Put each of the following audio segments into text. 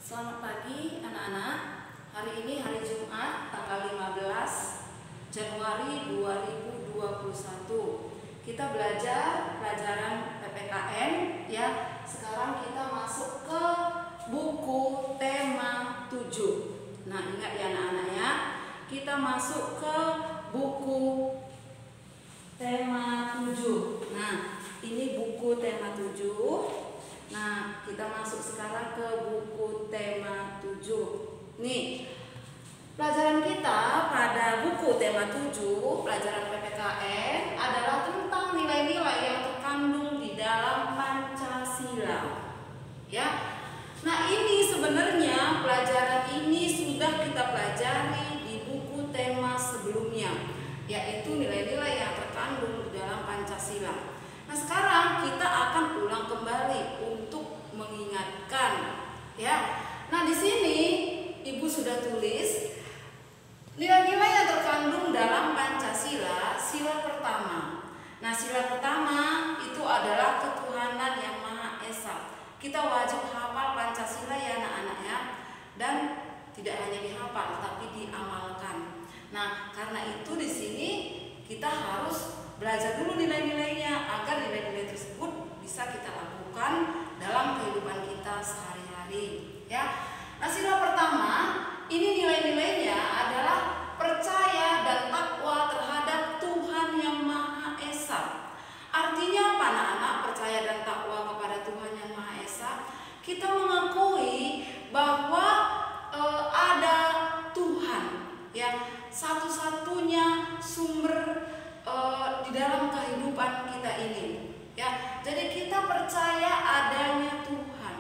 Selamat pagi anak-anak. Hari ini hari Jumat tanggal 15 Januari 2021. Kita belajar pelajaran PPKN ya. Sekarang kita masuk ke buku tema 7. Nah, ingat ya anak-anak ya. Kita masuk ke buku tema 7. Nah, ini buku tema 7. Nah, kita masuk sekarang ke buku tema 7. Nih, pelajaran kita pada buku tema 7, pelajaran PPKN adalah tentang nilai-nilai yang terkandung di dalam Pancasila. Ya. Nah, ini sebenarnya pelajaran ini sudah kita pelajari di buku tema sebelumnya, yaitu nilai-nilai yang terkandung di dalam Pancasila. Nah, sekarang kita akan ulang kembali untuk mengingatkan, ya. Nah, di sini Ibu sudah tulis nilai-nilai yang terkandung dalam Pancasila, sila pertama. Nah, sila pertama itu adalah ketuhanan yang Maha Esa. Kita wajib hafal Pancasila ya anak-anak ya, dan tidak hanya dihafal tapi diamalkan. Nah, karena itu di sini kita harus belajar dulu nilai-nilainya agar nilai-nilai tersebut bisa kita lakukan dalam kehidupan kita sehari-hari ya. Nah, sila pertama ini nilai-nilainya adalah percaya dan takwa terhadap Tuhan yang Maha Esa. Artinya apa anak-anak? Percaya dan takwa kepada Tuhan yang Maha Esa, kita mengakui bahwa ada Tuhan ya, satu-satunya sumber di dalam kehidupan kita ini ya. Jadi kita percaya adanya Tuhan.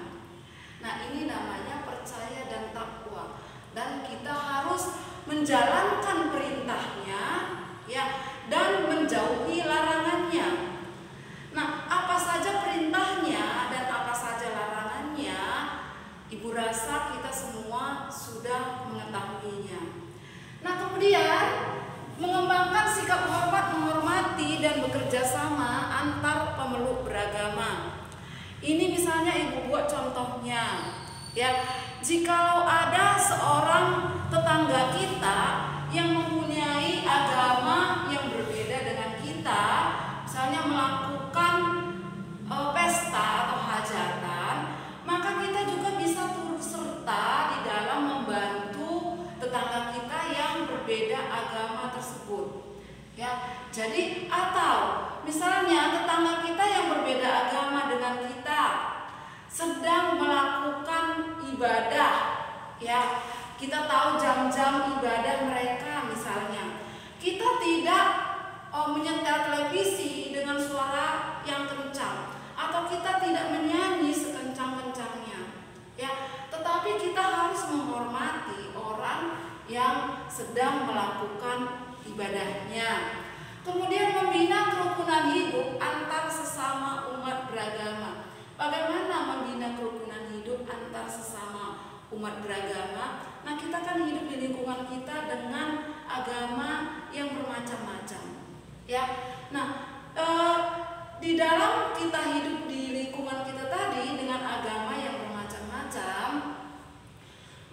Nah, ini namanya percaya dan takwa, dan kita harus menjalankan perintahnya ya, dan menjauhi larangannya. Nah, apa saja perintahnya dan apa saja larangannya, Ibu rasa kita semua sudah mengetahuinya. Nah, kemudian mengembangkan sikap hormat, menghormati, dan bekerja sama antar pemeluk beragama. Ini misalnya Ibu buat contohnya ya. Jikalau ada seorang tetangga kita yang mempunyai agama yang berbeda dengan kita, misalnya melakukan pesta atau hajatan, maka kita juga bisa turut serta di dalam membantu tetangga kita yang berbeda agama tersebut ya. Jadi atau misalnya tetangga kita yang berbeda agama dengan kita sedang melakukan ibadah ya, kita tahu jam-jam ibadah mereka misalnya, kita tidak menyetel televisi dengan suara yang kencang, atau kita tidak menyanyi sekencang-kencangnya ya, tetapi kita harus menghormati orang yang sedang melakukan ibadahnya. Kemudian membina kerukunan hidup antar sesama umat beragama. Bagaimana membina kerukunan hidup antar sesama umat beragama? Nah, kita kan hidup di lingkungan kita dengan agama yang bermacam-macam ya. Nah, di dalam kita hidup di lingkungan kita tadi dengan agama yang bermacam-macam,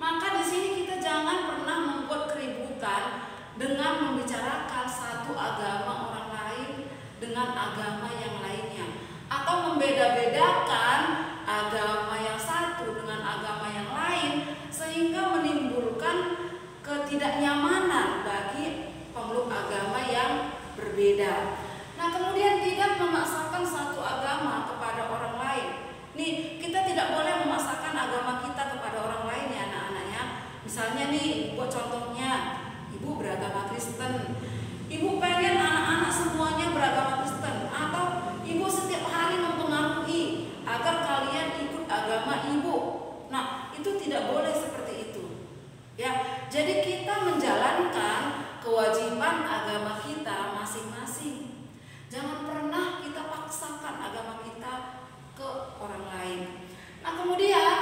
maka di sini kita jangan pernah membuat keributan dengan membicarakan satu agama orang lain dengan agama yang lainnya, atau membeda-bedakan agama yang satu dengan agama yang lain, sehingga menimbulkan ketidaknyamanan bagi pemeluk agama yang berbeda. Nah, kemudian tidak memaksakan satu agama kepada orang lain. Nih, kita tidak boleh memaksakan agama kita kepada orang lain ya anak-anaknya. Misalnya nih, buat contohnya, Ibu beragama Kristen, Ibu pengen anak-anak semuanya beragama Kristen, atau Ibu setiap hari mempengaruhi agar kalian ikut agama Ibu. Nah, itu tidak boleh seperti itu ya. Jadi kita menjalankan kewajiban agama kita masing-masing. Jangan pernah kita paksakan agama kita ke orang lain. Nah, kemudian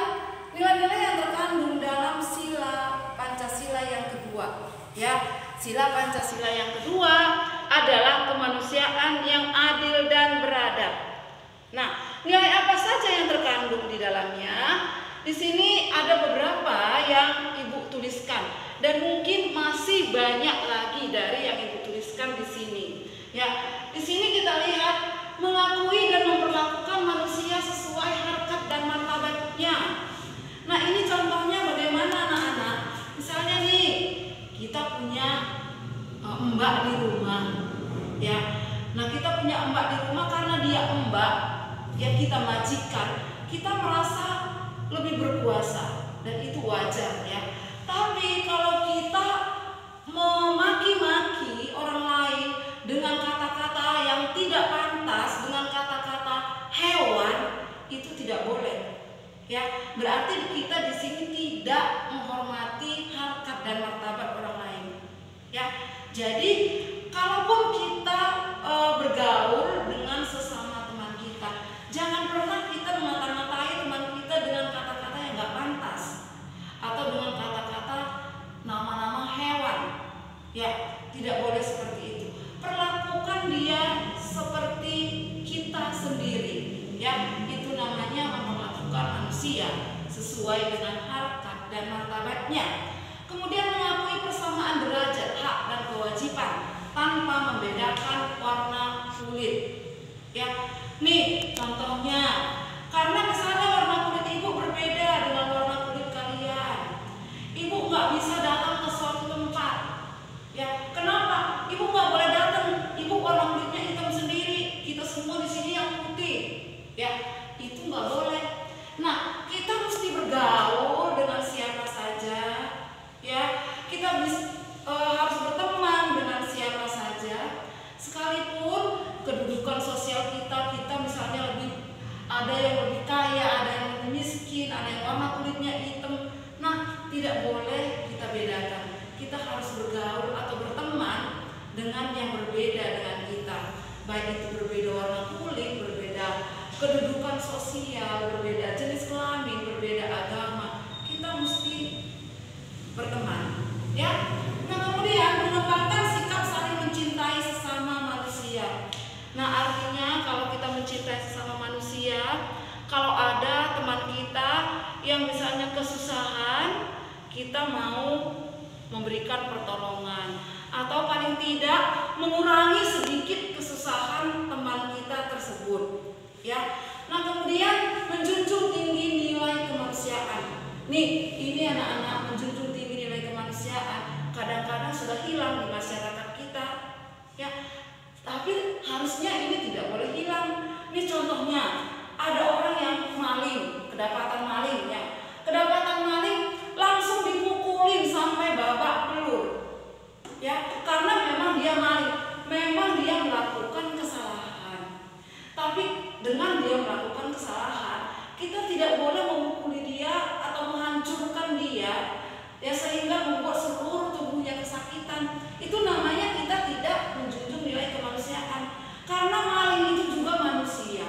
nilai-nilai yang terkandung dalam sila Pancasila yang kedua ya. Sila Pancasila yang kedua adalah kemanusiaan yang adil dan beradab. Nah, nilai apa saja yang terkandung di dalamnya? Di sini ada beberapa yang Ibu tuliskan dan mungkin masih banyak lagi dari yang Ibu tuliskan di sini. Ya, di sini kita lihat mengakui dan memperlakukan manusia sesuai harkat dan martabatnya. Nah, ini contohnya bagaimana anak-anak? Misalnya nih, kita punya mbak di rumah, ya. Nah, kita punya mbak di rumah karena dia mbak, ya kita majikan, kita merasa lebih berkuasa dan itu wajar ya. Tapi kalau kita memaki-maki orang lain dengan kata-kata yang tidak pantas, dengan kata-kata hewan, itu tidak boleh. Ya, berarti kita di sini tidak menghormati harkat dan martabat orang lain. Ya, jadi kalaupun kita bergaul dengan sesama teman kita, jangan pernah kita memata-matai teman kita dengan kata-kata yang nggak pantas atau dengan kata-kata nama-nama hewan. Ya, tidak boleh seperti itu. Perlakukan dia seperti kita sendiri. Ya, itu namanya memperlakukan manusia sesuai dengan harkat dan martabatnya. Kemudian mengakui persamaan derajat, hak dan kewajiban tanpa membedakan warna kulit. Ya, nih contohnya, karena misalnya warna kulit ibu berbeda dengan warna kulit kalian, ibu nggak bisa datang ke suatu tempat. Ya, kenapa? Ibu nggak boleh datang. Ibu warna kulitnya hitam sendiri. Kita semua di sini yang putih. Ya, itu nggak boleh. Nah, kita mesti bergaul dengan siapa saja. Ya, kita harus berteman dengan siapa saja. Sekalipun kedudukan sosial kita misalnya ada yang lebih kaya, ada yang lebih miskin, ada yang warna kulitnya hitam. Nah, tidak boleh kita bedakan. Kita harus bergaul atau berteman dengan yang berbeda dengan kita. Baik itu berbeda warna kulit, berbeda kedudukan sosial, berbeda jenis kelamin, berbeda agama. Kita mesti berteman. Ya. Nah, kemudian mengembangkan sikap saling mencintai sesama manusia. Nah, artinya kalau kita mencintai sesama manusia, kalau ada teman kita yang misalnya kesusahan, kita mau memberikan pertolongan atau paling tidak mengurangi sedikit kesusahan teman kita tersebut. Ya. Nah, kemudian menjunjung tinggi nilai kemanusiaan. Nih, ini anak-anak, menjunjung tinggi nilai kemanusiaan kadang-kadang sudah hilang di masyarakat kita. Ya. Tapi harusnya ini tidak boleh hilang. Ini contohnya, ada orang yang maling, kedapatan maling ya. Kedapatan maling langsung dipukulin sampai babak belur. Ya, karena memang dia maling, memang dia melakukan kesalahan. Tapi dengan dia melakukan kesalahan, kita tidak boleh memukuli dia atau menghancurkan dia, ya sehingga membuat seluruh tubuhnya kesakitan. Itu namanya kita tidak menjunjung nilai kemanusiaan. Karena maling itu juga manusia.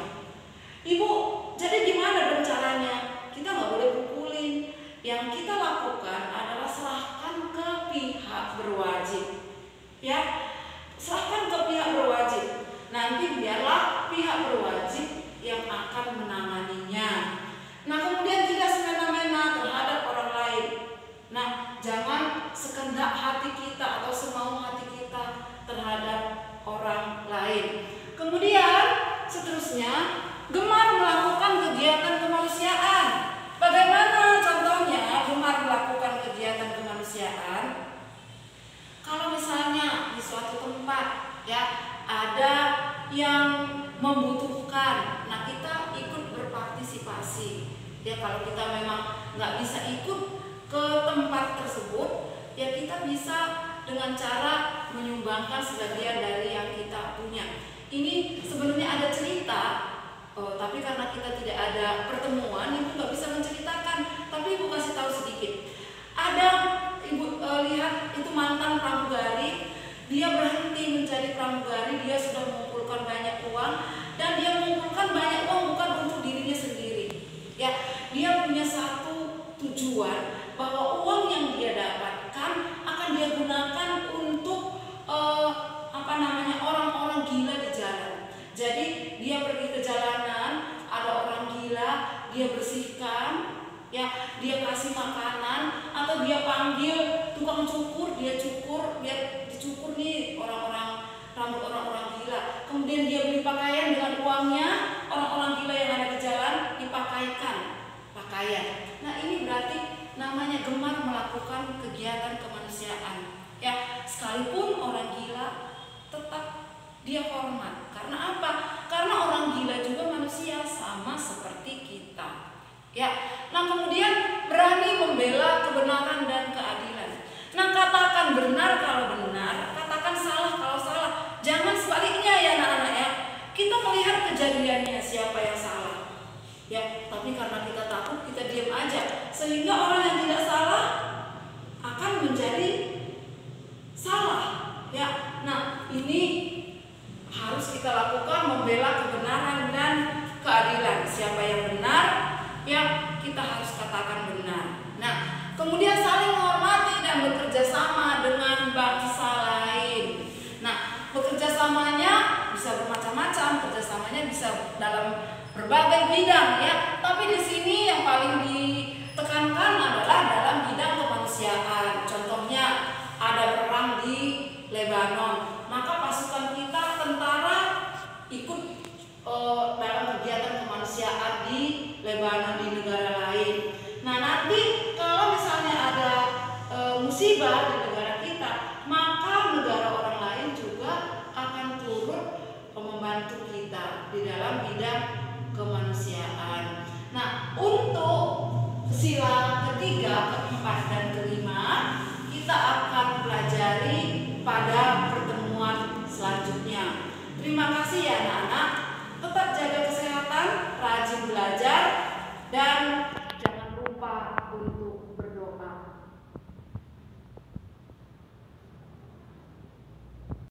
Ibu, jadi gimana dong caranya? Kita nggak boleh pukulin. Yang kita lakukan adalah serahkan ke pihak berwajib. Ya, serahkan ke pihak berwajib. Nanti biarlah pihak berwajib yang akan menanganinya. Nah, kemudian tidak semena-mena terhadap orang lain. Nah, jangan sekehendak hati kita atau semau hati kita terhadap orang lain. Kemudian seterusnya, gemar melakukan kegiatan kemanusiaan. Bagaimana contohnya gemar melakukan kegiatan kemanusiaan? Kalau misalnya di suatu tempat ya ada yang membutuhkan, nah kita ikut berpartisipasi. Ya, kalau kita memang nggak bisa ikut ke tempat tersebut, ya kita bisa dengan cara menyumbangkan sebagian dari yang kita punya. Ini sebenarnya ada cerita, tapi karena kita tidak ada pertemuan, ibu nggak bisa menceritakan. Tapi ibu kasih tahu sedikit. Ada ibu lihat itu mantan pramugari, dia berhenti menjadi pramugari, dia sudah mengumpulkan banyak uang dan dia mengumpulkan banyak uang bukan untuk dirinya sendiri. Ya, dia punya satu tujuan bahwa uang yang dia dapatkan akan dia gunakan untuk orang-orang gila di jalan. Jadi dia pergi ke jalanan, ada orang gila, dia bersihkan, Ya, dia kasih makanan atau dia panggil tukang cukur, dia dicukur nih rambut orang-orang gila. Kemudian dia beli pakaian dengan uangnya, orang-orang gila yang ada di jalan dipakaikan pakaian. Nah, ini berarti namanya gemar melakukan kegiatan kemanusiaan. Ya, sekalipun orang gila tetap dia hormat. Karena apa? Karena orang gila juga manusia sama seperti kita. Ya, nah kemudian berani membela kebenaran dan keadilan. Nah, katakan benar kalau benar, katakan salah kalau salah. Jangan sebaliknya ya anak-anak ya. Kita melihat kejadiannya siapa yang salah. Ya, tapi karena kita takut kita diam aja. Sehingga orang yang tidak salah akan menjadi salah. Ya, nah ini harus kita lakukan, membela kebenaran dan keadilan. Siapa yang benar, ya kita harus katakan benar. Nah, kemudian saling menghormati dan bekerja sama dengan bangsa lain. Nah, bekerja samanya bisa bermacam-macam, kerjasamanya bisa dalam berbagai bidang ya. Tapi di sini yang paling ditekankan adalah dalam bidang kemanusiaan. Contohnya ada perang di Lebanon, maka pasukan kita tentara ikut dalam kegiatan kemanusiaan di Lebanon, di negara lain. Nah, nanti kalau misalnya ada musibah di negara kita, maka negara orang lain juga akan turut membantu kita di dalam bidang kemanusiaan. Nah, untuk sila ketiga, keempat, dan kelima kita akan pelajari pada pertemuan selanjutnya. Terima kasih ya anak-anak. Tetap jaga kesehatan, rajin belajar, dan jangan lupa untuk berdoa.